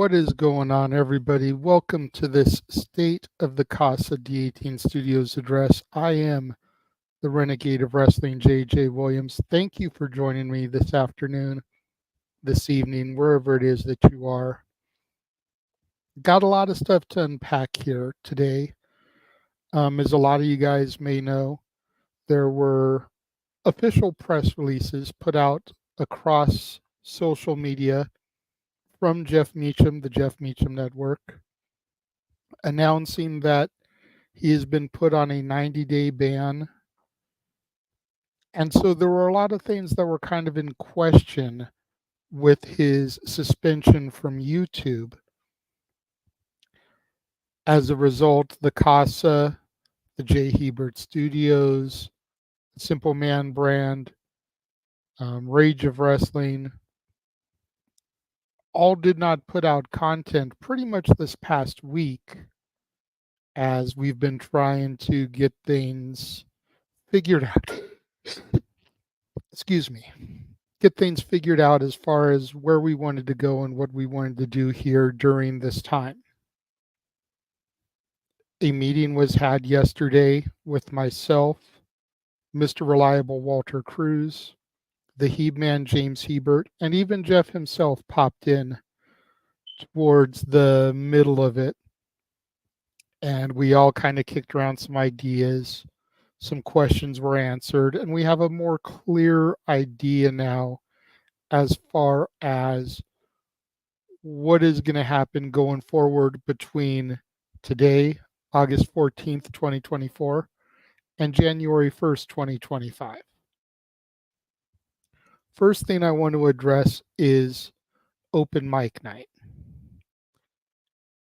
What is going on, everybody? Welcome to this State of the Casa D18 Studios address. I am the Renegade of Wrestling, JJ Williams. Thank you for joining me this afternoon, this evening, wherever it is that you are. Got a lot of stuff to unpack here today. As a lot of you guys may know, there were official press releases put out across social media from Jeff Meacham, the Jeff Meacham Network, announcing that he has been put on a 90-day ban. And so there were a lot of things that were kind of in question with his suspension from YouTube. As a result, the Casa, the D18 Studios, Simple Man brand, Rage of Wrestling, all did not put out content pretty much this past week as we've been trying to get things figured out. Excuse me. Get things figured out as far as where we wanted to go and what we wanted to do here during this time. A meeting was had yesterday with myself, Mr. Reliable Walter Cruz, the He-Man James Hebert, and even Jeff himself popped in towards the middle of it. And we all kind of kicked around some ideas. Some questions were answered, and we have a more clear idea now as far as what is going to happen going forward between today, August 14th, 2024, and January 1st, 2025. First thing I want to address is open mic night.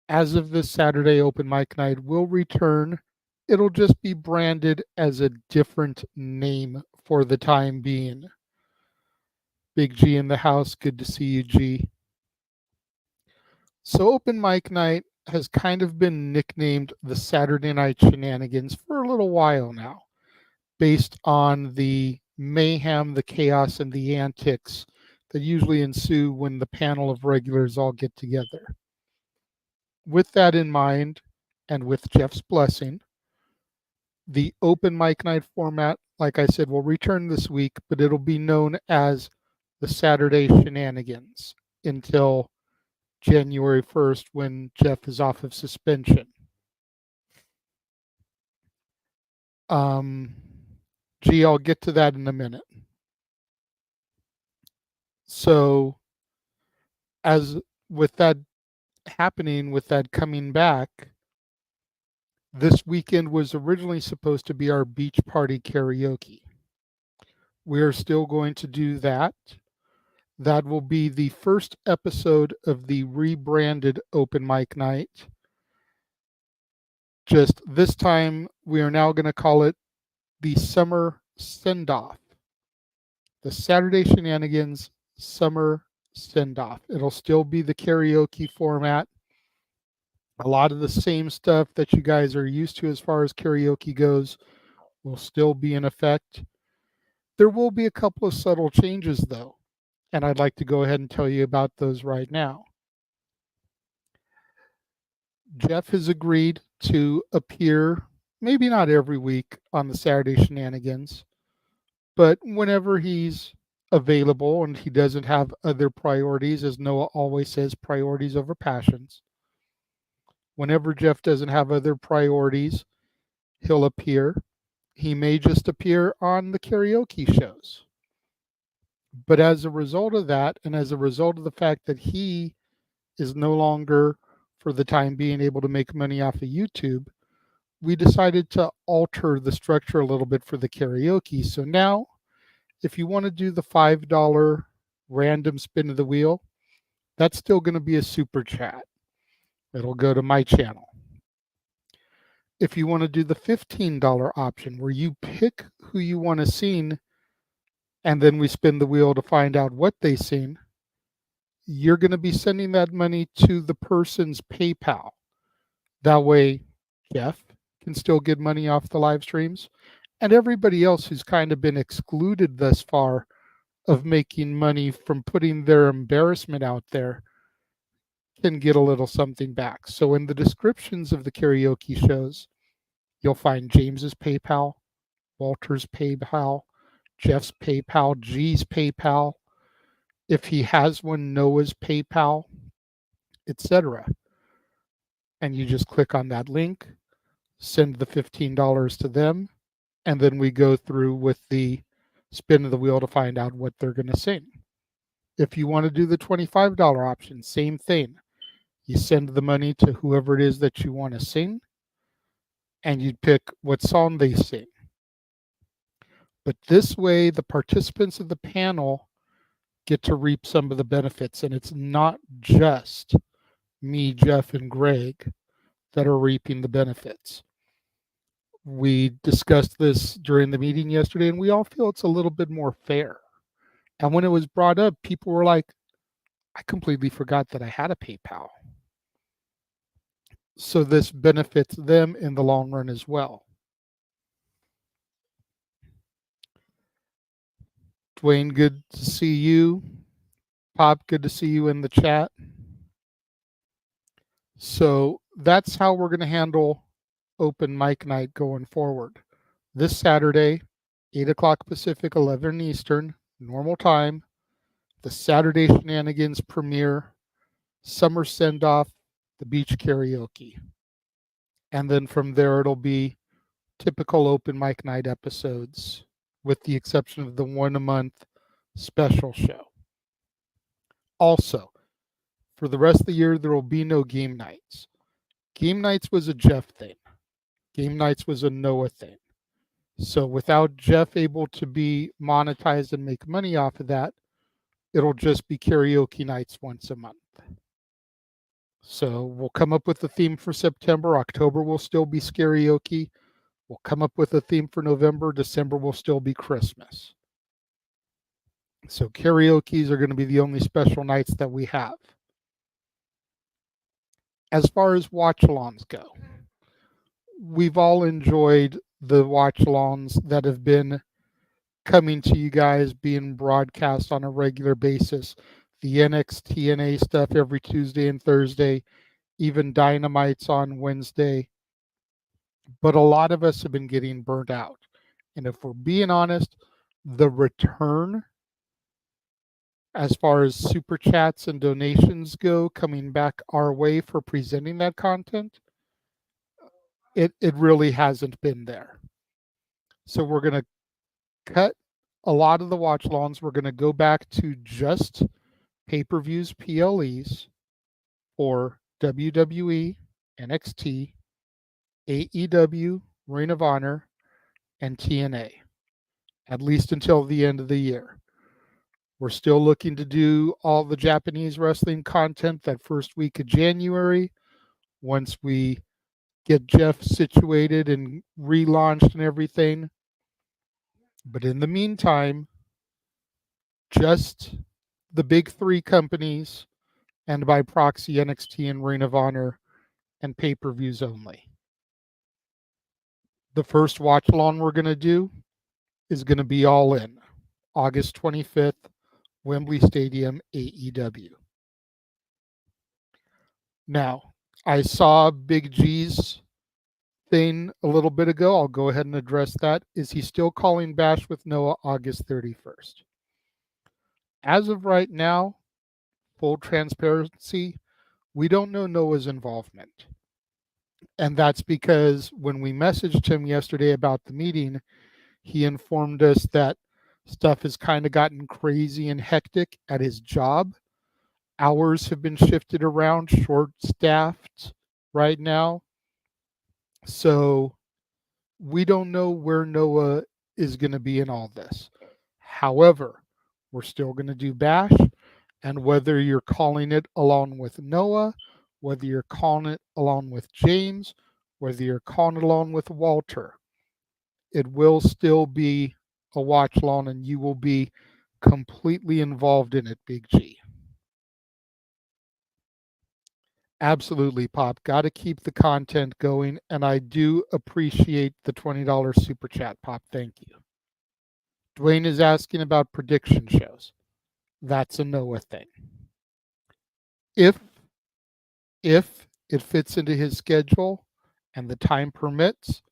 As of this Saturday, open mic night will return. It'll just be branded as a different name for the time being. Big G in the house. Good to see you, G. So open mic night has kind of been nicknamed the Saturday Night Shenanigans for a little while now, based on the mayhem, the chaos, and the antics that usually ensue when the panel of regulars all get together. With that in mind, and with Jeff's blessing, the open mic night format, like I said, will return this week, but it'll be known as the Saturday Shenanigans until January 1st when Jeff is off of suspension. Gee, I'll get to that in a minute. So, as with that happening, with that coming back, this weekend was originally supposed to be our beach party karaoke. We are still going to do that. That will be the first episode of the rebranded open mic night. Just this time, we are now going to call it the Summer Send-Off. The Saturday Shenanigans Summer Send-Off. It'll still be the karaoke format. A lot of the same stuff that you guys are used to as far as karaoke goes will still be in effect. There will be a couple of subtle changes, though, and I'd like to go ahead and tell you about those right now. Jeff has agreed to appear, maybe not every week, on the Saturday Shenanigans, but whenever he's available and he doesn't have other priorities, as Noah always says, priorities over passions. Whenever Jeff doesn't have other priorities, he'll appear. He may just appear on the karaoke shows. But as a result of that, and as a result of the fact that he is no longer, for the time being, able to make money off of YouTube, we decided to alter the structure a little bit for the karaoke. So now, if you want to do the $5 random spin of the wheel, that's still going to be a super chat. It'll go to my channel. If you want to do the $15 option, where you pick who you want to sing, and then we spin the wheel to find out what they sing, you're going to be sending that money to the person's PayPal. That way, Jeff can still get money off the live streams, and everybody else who's kind of been excluded thus far of making money from putting their embarrassment out there can get a little something back. So in the descriptions of the karaoke shows, you'll find James's PayPal, Walter's PayPal, Jeff's PayPal, G's PayPal, if he has one, Noah's PayPal, etc. And you just click on that link, send the $15 to them, and then we go through with the spin of the wheel to find out what they're going to sing. If you want to do the $25 option, same thing. You send the money to whoever it is that you want to sing, and you pick what song they sing. But this way, the participants of the panel get to reap some of the benefits, and it's not just me, Jeff, and Greg that are reaping the benefits. We discussed this during the meeting yesterday, and we all feel it's a little bit more fair. And when it was brought up, people were like, I completely forgot that I had a PayPal. So this benefits them in the long run as well. Dwayne, good to see you. Pop, good to see you in the chat. So that's how we're going to handle open mic night going forward. This Saturday, 8 o'clock Pacific, 11 Eastern, normal time, the Saturday Shenanigans premiere, summer send-off, the beach karaoke. And then from there, it'll be typical open mic night episodes, with the exception of the one-a-month special show. Also, for the rest of the year, there will be no game nights. Game nights was a Jeff thing. Game nights was a Noah thing. So without Jeff able to be monetized and make money off of that, it'll just be karaoke nights once a month. So we'll come up with a theme for September. October will still be karaoke. We'll come up with a theme for November. December will still be Christmas. So karaoke's are going to be the only special nights that we have. As far as watch-alongs go, we've all enjoyed the watch-alongs that have been coming to you guys, being broadcast on a regular basis. The NXTNA stuff every Tuesday and Thursday, even Dynamites on Wednesday. But a lot of us have been getting burnt out. And if we're being honest, the return as far as super chats and donations go coming back our way for presenting that content, it really hasn't been there. So we're going to cut a lot of the watch alongs. We're going to go back to just pay-per-views, PLEs for WWE, NXT, AEW, Ring of Honor, and TNA, at least until the end of the year. We're still looking to do all the Japanese wrestling content that first week of January. Once we get Jeff situated and relaunched and everything. But in the meantime, just the big three companies, and by proxy NXT and Ring of Honor, and pay-per-views only. The first watch along we're going to do is going to be All In, August 25th, Wembley Stadium, AEW. Now, I saw Big G's thing a little bit ago. I'll go ahead and address that. Is he still calling Bash with Noah August 31st? As of right now, full transparency, we don't know Noah's involvement. And that's because when we messaged him yesterday about the meeting, he informed us that stuff has kind of gotten crazy and hectic at his job. Hours have been shifted around, short-staffed right now. So we don't know where Noah is going to be in all this. However, we're still going to do Bash, and whether you're calling it along with Noah, whether you're calling it along with James, whether you're calling it along with Walter, it will still be a watch along, and you will be completely involved in it, Big G. Absolutely, Pop. Got to keep the content going, and I do appreciate the $20 super chat, Pop. Thank you. Dwayne is asking about prediction shows. That's a Noah thing. If if it fits into his schedule and the time permits,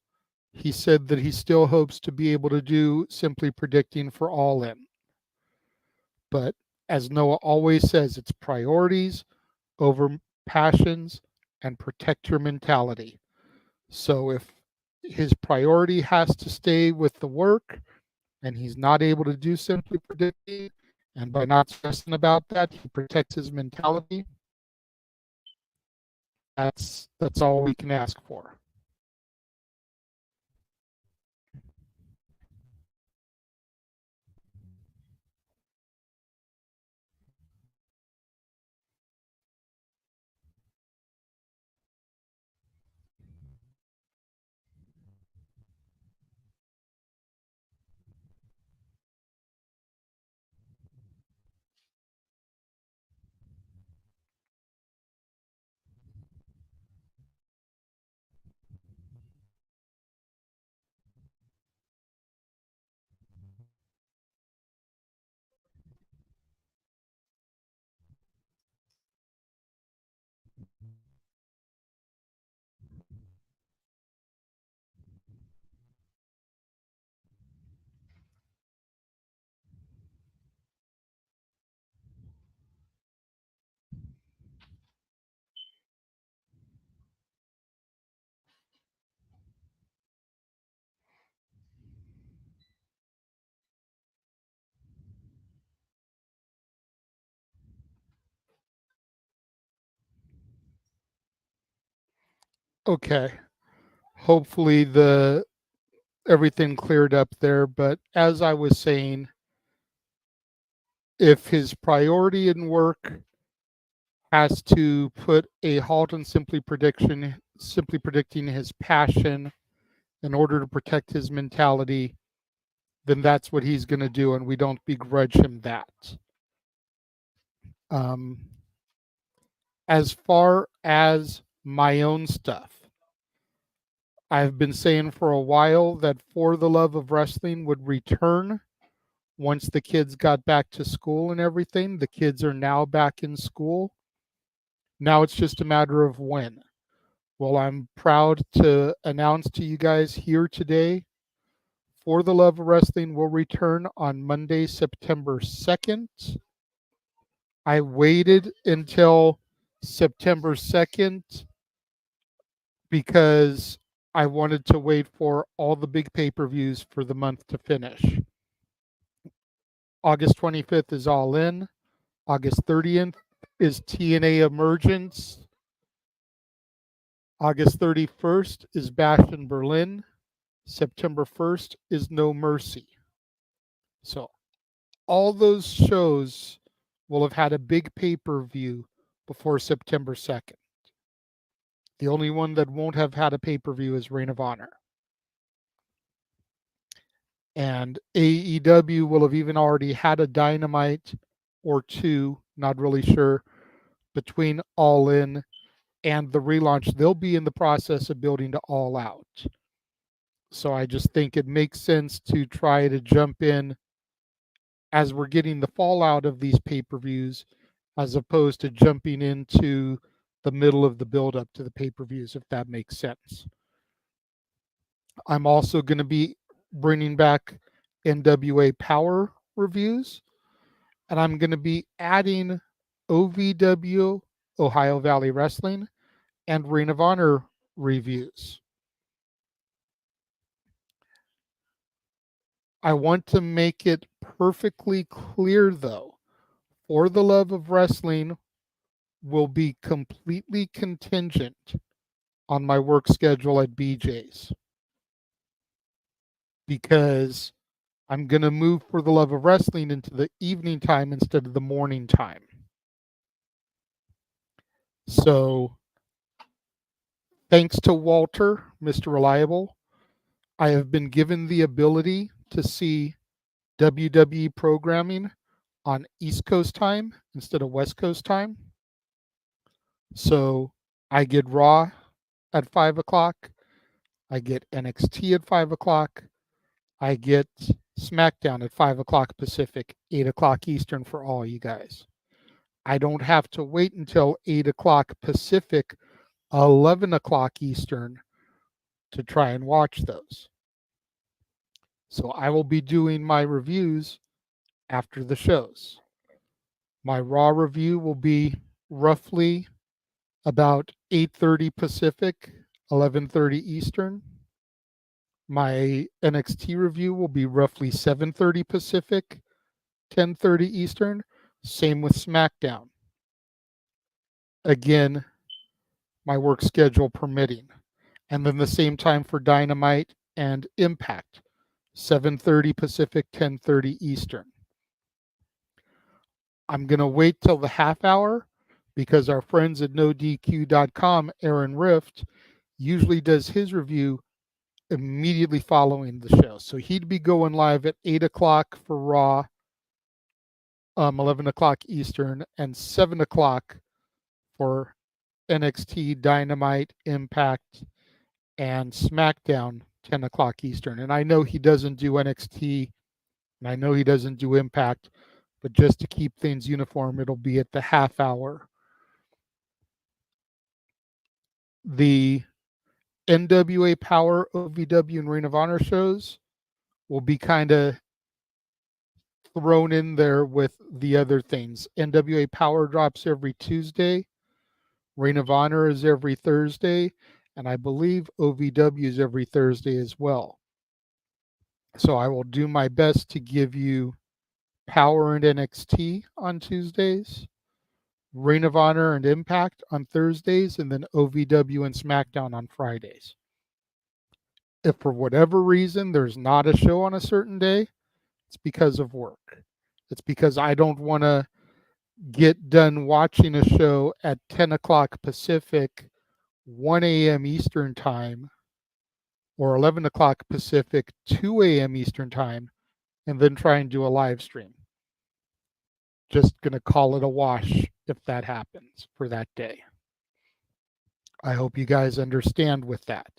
he said that he still hopes to be able to do Simply Predicting for All In. But as Noah always says, it's priorities over passions and protect your mentality. So if his priority has to stay with the work and he's not able to do Simply Predicting, and by not stressing about that, he protects his mentality, that's all we can ask for. Okay. Hopefully the everything cleared up there, but as I was saying, if his priority in work has to put a halt on simply predicting his passion in order to protect his mentality, then that's what he's going to do, and we don't begrudge him that. Um, as far as my own stuff, I've been saying for a while that For the Love of Wrestling would return once the kids got back to school and everything. The kids are now back in school. Now it's just a matter of when. Well, I'm proud to announce to you guys here today, For the Love of Wrestling will return on Monday, September 2nd. I waited until September 2nd because I wanted to wait for all the big pay-per-views for the month to finish. August 25th is All In. August 30th is TNA Emergence. August 31st is Bash in Berlin. September 1st is No Mercy. So all those shows will have had a big pay-per-view before September 2nd. The only one that won't have had a pay-per-view is Reign of Honor. And AEW will have even already had a Dynamite or two, not really sure, between All In and the relaunch. They'll be in the process of building to All Out. So I just think it makes sense to try to jump in as we're getting the fallout of these pay-per-views, as opposed to jumping into the middle of the build-up to the pay-per-views, if that makes sense. I'm also going to be bringing back NWA Power reviews, and I'm going to be adding OVW, Ohio Valley Wrestling, and Ring of Honor reviews. I want to make it perfectly clear, though, For the Love of Wrestling will be completely contingent on my work schedule at BJ's, because I'm going to move For the Love of Wrestling into the evening time instead of the morning time. So, thanks to Walter, Mr. Reliable, I have been given the ability to see WWE programming on East Coast time instead of West Coast time. So, I get Raw at 5 o'clock. I get NXT at 5 o'clock. I get SmackDown at 5 o'clock Pacific, 8 o'clock Eastern for all you guys. I don't have to wait until 8 o'clock Pacific, 11 o'clock Eastern to try and watch those. So I will be doing my reviews after the shows. My Raw review will be roughly about 8:30 Pacific, 11:30 Eastern. My NXT review will be roughly 7:30 Pacific, 10:30 Eastern. Same with SmackDown. Again, my work schedule permitting. And then the same time for Dynamite and Impact, 7:30 Pacific, 10:30 Eastern. I'm going to wait till the half hour because our friends at NoDQ.com, Aaron Rift, usually does his review immediately following the show. So he'd be going live at 8 o'clock for Raw, 11 o'clock Eastern, and 7 o'clock for NXT, Dynamite, Impact, and SmackDown, 10 o'clock Eastern. And I know he doesn't do NXT, and I know he doesn't do Impact, but just to keep things uniform, it'll be at the half hour. The NWA Power, OVW, and Ring of Honor shows will be kind of thrown in there with the other things. NWA Power drops every Tuesday. Ring of Honor is every Thursday. And I believe OVW is every Thursday as well. So I will do my best to give you Power and NXT on Tuesdays, Ring of Honor and Impact on Thursdays, and then OVW and SmackDown on Fridays. If for whatever reason there's not a show on a certain day, it's because of work. It's because I don't want to get done watching a show at 10 o'clock Pacific, 1 a.m. Eastern Time, or 11 o'clock Pacific, 2 a.m. Eastern Time, and then try and do a live stream. Just going to call it a wash if that happens for that day. I hope you guys understand with that.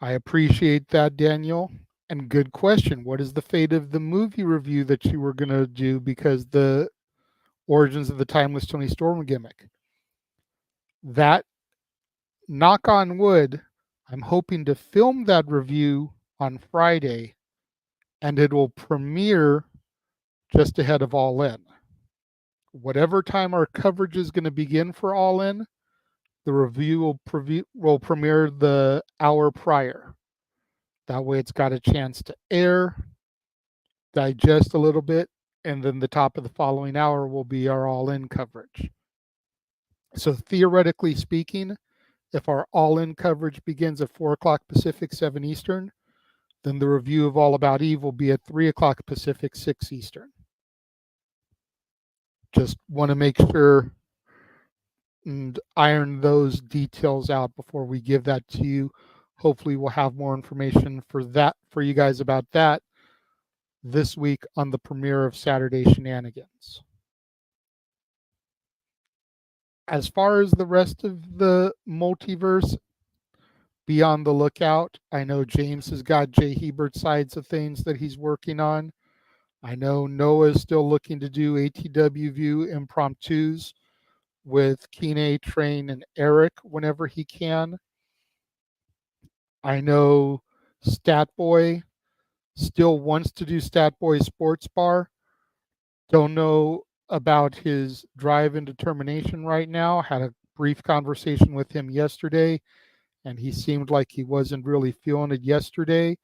I appreciate that, Daniel. And good question. What is the fate of the movie review that you were going to do because the Origins of the Timeless Tony Storm gimmick? That, knock on wood, I'm hoping to film that review on Friday, and it will premiere just ahead of All In. Whatever time our coverage is going to begin for All In, the review will premiere the hour prior. That way it's got a chance to air, digest a little bit, and then the top of the following hour will be our All In coverage. So theoretically speaking, if our All In coverage begins at 4 o'clock Pacific, 7 Eastern, then the review of All About Eve will be at 3 o'clock Pacific, 6 Eastern. Just want to make sure and iron those details out before we give that to you. Hopefully we'll have more information for you guys about that this week on the premiere of Saturday Shenanigans. As far as the rest of the multiverse, be on the lookout. I know James has got Jay Hebert's sides of things that he's working on. I know Noah is still looking to do ATW View impromptus with Kine, Train, and Eric whenever he can. I know Statboy still wants to do Statboy Sports Bar. Don't know about his drive and determination right now. Had a brief conversation with him yesterday, and he seemed like he wasn't really feeling it yesterday.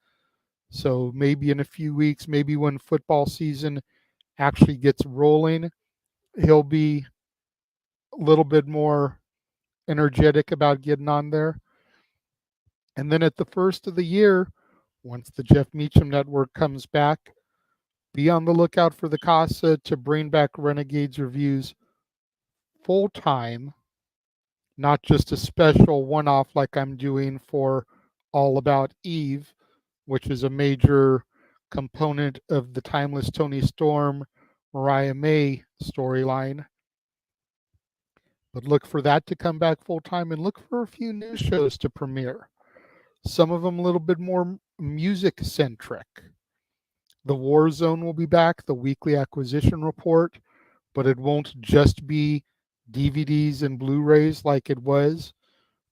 So maybe in a few weeks, maybe when football season actually gets rolling, he'll be a little bit more energetic about getting on there. And then at the first of the year, once the Jeff Meacham Network comes back, be on the lookout for the Casa to bring back Renegades reviews full time, not just a special one-off like I'm doing for All About Eve, which is a major component of the Timeless Tony Storm, Mariah May storyline. But look for that to come back full time, and look for a few new shows to premiere. Some of them a little bit more music centric. The War Zone will be back, the weekly acquisition report, but it won't just be DVDs and Blu-rays like it was,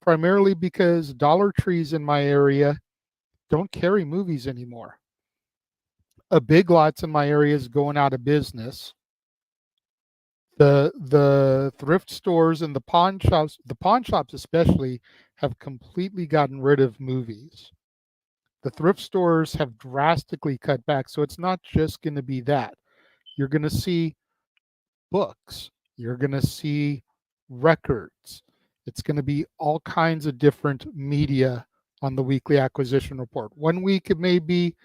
primarily because Dollar Trees in my area don't carry movies anymore. A Big Lots in my area is going out of business. The thrift stores and the pawn shops especially, have completely gotten rid of movies. The thrift stores have drastically cut back, so it's not just going to be that. You're going to see books, you're going to see records. It's going to be all kinds of different media on the weekly acquisition report. One week it may be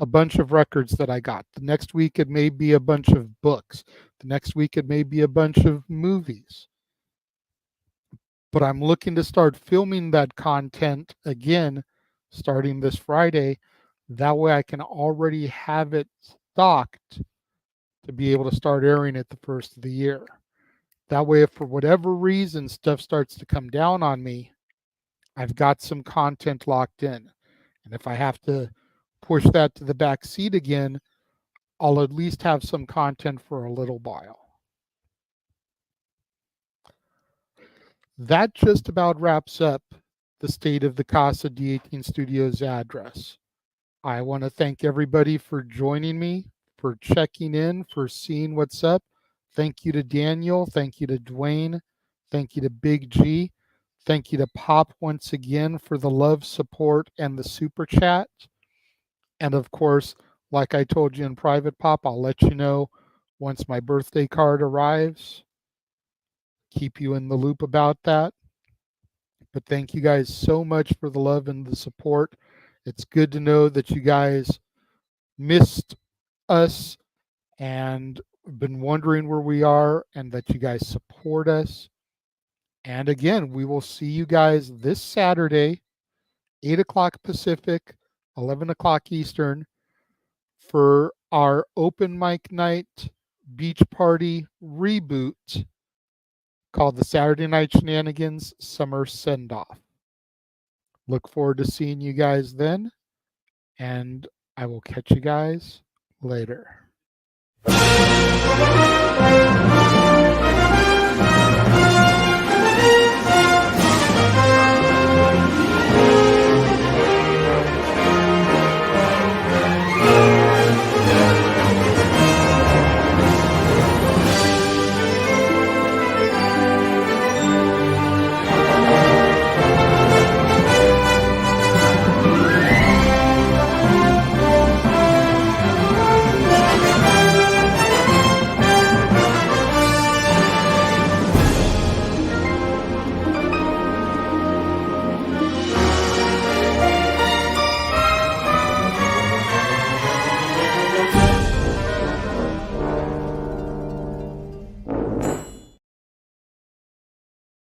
a bunch of records that I got. The next week it may be a bunch of books. The next week it may be a bunch of movies. But I'm looking to start filming that content again starting this Friday. That way I can already have it stocked to be able to start airing it the first of the year. That way, if for whatever reason stuff starts to come down on me, I've got some content locked in. And if I have to push that to the back seat again, I'll at least have some content for a little while. That just about wraps up the state of the Casa D18 Studios address. I want to thank everybody for joining me, for checking in, for seeing what's up. Thank you to Daniel. Thank you to Dwayne. Thank you to Big G. Thank you to Pop once again for the love, support, and the super chat. And of course, like I told you in private, Pop, I'll let you know once my birthday card arrives. Keep you in the loop about that. But thank you guys so much for the love and the support. It's good to know that you guys missed us and been wondering where we are, and that you guys support us. And again, we will see you guys this Saturday, 8 o'clock Pacific, 11 o'clock Eastern, for our open mic night beach party reboot called the Saturday Night Shenanigans Summer Send-Off. Look forward to seeing you guys then, and I will catch you guys later.